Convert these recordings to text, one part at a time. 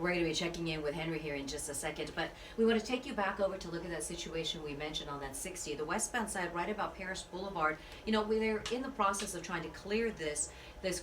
We're going to be checking in with Henry here in just a second, but we want to take you back over to look at that situation we mentioned on that 60, the westbound side, right about Paris Boulevard. You know, they're in the process of trying to clear this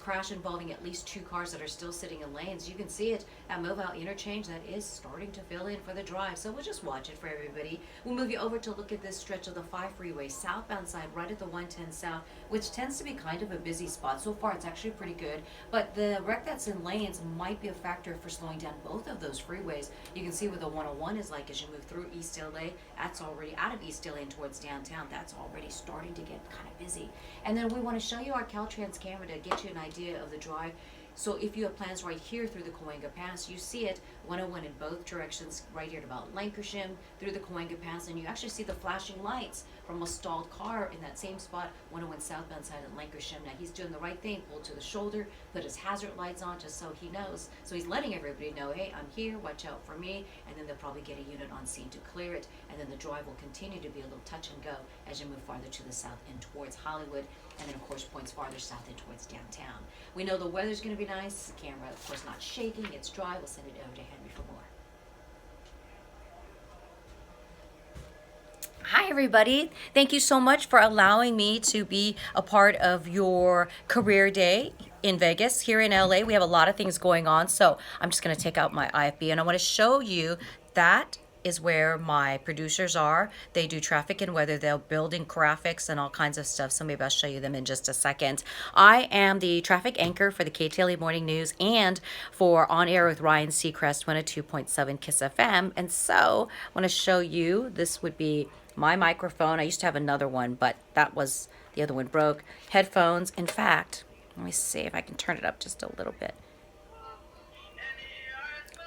crash involving at least 2 cars that are still sitting in lanes. You can see it at Mobile Interchange. That is starting to fill in for the drive, so we'll just watch it for everybody. We'll move you over to look at this stretch of the 5 freeway, southbound side, right at the 110 South, which tends to be kind of a busy spot. So far, it's actually pretty good, but the wreck that's in lanes might be a factor for slowing down both of those freeways. You can see what the 101 is like as you move through East LA. That's already out of East LA and towards downtown. That's already starting to get kind of busy. And then we want to show you our Caltrans camera to get you an idea of the drive. So if you have plans right here through the Cahuenga Pass, you see it 101 in both directions, right here at about Lancashire through the Cahuenga Pass, and you actually see the flashing lights from a stalled car in that same spot, 101 southbound side at Lancashire. Now he's doing the right thing, pulled to the shoulder, put his hazard lights on just so he knows. So he's letting everybody know, hey, I'm here, watch out for me, and then they'll probably get a unit on scene to clear it, and then the drive will continue to be a little touch and go as you move farther to the south and towards Hollywood, and then of course points farther south and towards downtown. We know the weather's going to be nice. The camera, of course, not shaking. It's dry. We'll send it over to Henry for more. Hi, everybody. Thank you so much for allowing me to be a part of your career day in Vegas. Here in LA, we have a lot of things going on. So I'm just going to take out my IFB and I want to show you that is where my producers are. They do traffic and weather. They're building graphics and all kinds of stuff. So maybe I'll show you them in just a second. I am the traffic anchor for the KTLA Morning News and for On Air with Ryan Seacrest, 102.7 KIIS-FM. And so I want to show you, this would be my microphone. I used to have another one, but the other one broke. Headphones. In fact, let me see if I can turn it up just a little bit.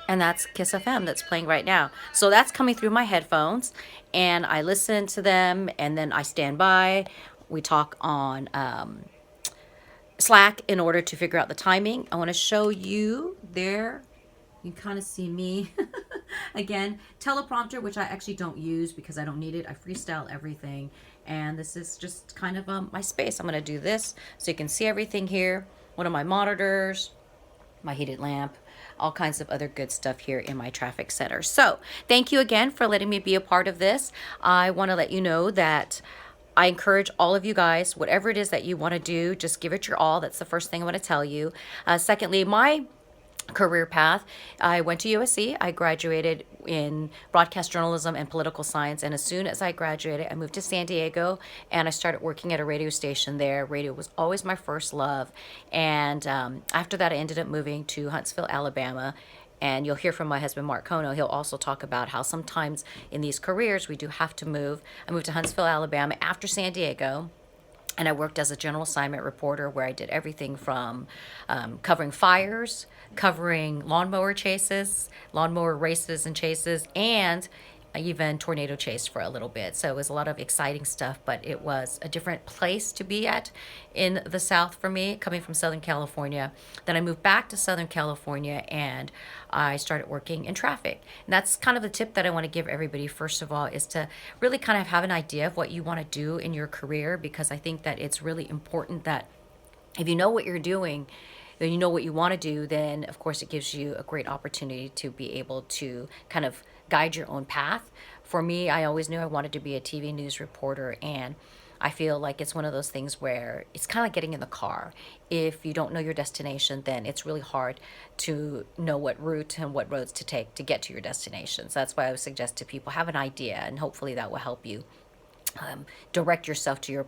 And that's KIIS-FM that's playing right now. So that's coming through my headphones, and I listen to them, and then I stand by. We talk on Slack in order to figure out the timing. I want to show you there. You can kind of see me. Again, teleprompter, which I actually don't use because I don't need it. I freestyle everything. And this is just kind of my space. I'm going to do this so you can see everything here. One of my monitors, my heated lamp, all kinds of other good stuff here in my traffic center. So thank you again for letting me be a part of this. I want to let you know that I encourage all of you guys, whatever it is that you want to do, just give it your all. That's the first thing I want to tell you. Secondly, my career path, I went to USC. I graduated in broadcast journalism and political science, and as soon as I graduated, I moved to San Diego and I started working at a radio station there. Radio was always my first love, and after that I ended up moving to Huntsville, Alabama. And you'll hear from my husband, Mark Kono. He'll also talk about how sometimes in these careers we do have to move. I moved to Huntsville, Alabama after San Diego. And I worked as a general assignment reporter where I did everything from covering fires, covering lawnmower races and chases, and even tornado chase for a little bit. So it was a lot of exciting stuff, but it was a different place to be at in the South for me, coming from Southern California. Then I moved back to Southern California and I started working in traffic. And that's kind of the tip that I want to give everybody, first of all, is to really kind of have an idea of what you want to do in your career, because I think that it's really important that if you know what you're doing, then you know what you want to do, then of course it gives you a great opportunity to be able to kind of guide your own path. For me, I always knew I wanted to be a TV news reporter, and I feel like it's one of those things where it's kind of like getting in the car. If you don't know your destination, then it's really hard to know what route and what roads to take to get to your destination. So that's why I would suggest to people, have an idea, and hopefully that will help you direct yourself to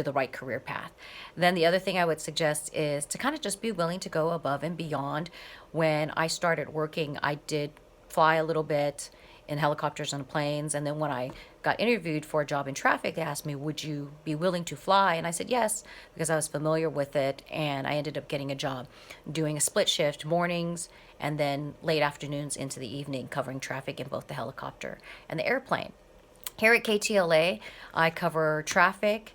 the right career path. Then the other thing I would suggest is to kind of just be willing to go above and beyond. When I started working, I did fly a little bit in helicopters and planes, and then when I got interviewed for a job in traffic, they asked me, would you be willing to fly? And I said yes, because I was familiar with it, and I ended up getting a job doing a split shift, mornings and then late afternoons into the evening, covering traffic in both the helicopter and the airplane. Here at KTLA, I cover traffic,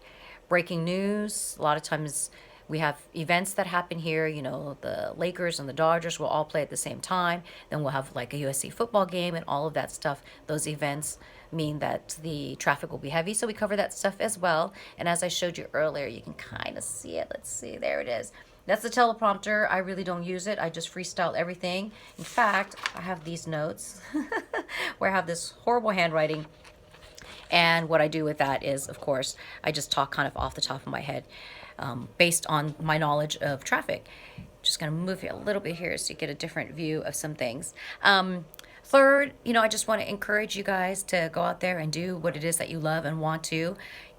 breaking news. A lot of times we have events that happen here. You know, the Lakers and the Dodgers will all play at the same time. Then we'll have like a USC football game and all of that stuff. Those events mean that the traffic will be heavy, so we cover that stuff as well. And as I showed you earlier, you can kind of see it. Let's see, there it is. That's the teleprompter. I really don't use it. I just freestyle everything. In fact, I have these notes where I have this horrible handwriting. And what I do with that is, of course, I just talk kind of off the top of my head based on my knowledge of traffic. Just going to move it a little bit here so you get a different view of some things. Third, I just want to encourage you guys to go out there and do what it is that you love and want to.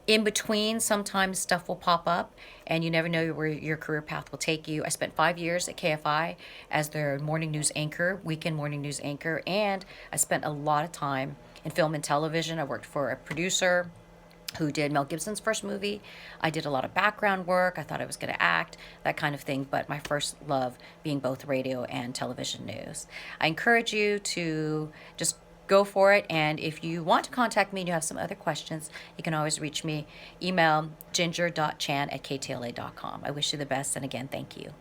In between, sometimes stuff will pop up and you never know where your career path will take you. I spent 5 years at KFI as their morning news anchor, weekend morning news anchor, and I spent a lot of time in film and television. I worked for a producer who did Mel Gibson's first movie. I did a lot of background work. I thought I was going to act, that kind of thing, but my first love being both radio and television news. I encourage you to just go for it, and if you want to contact me and you have some other questions, you can always reach me. Email ginger.chan@ktla.com. I wish you the best, and again, thank you.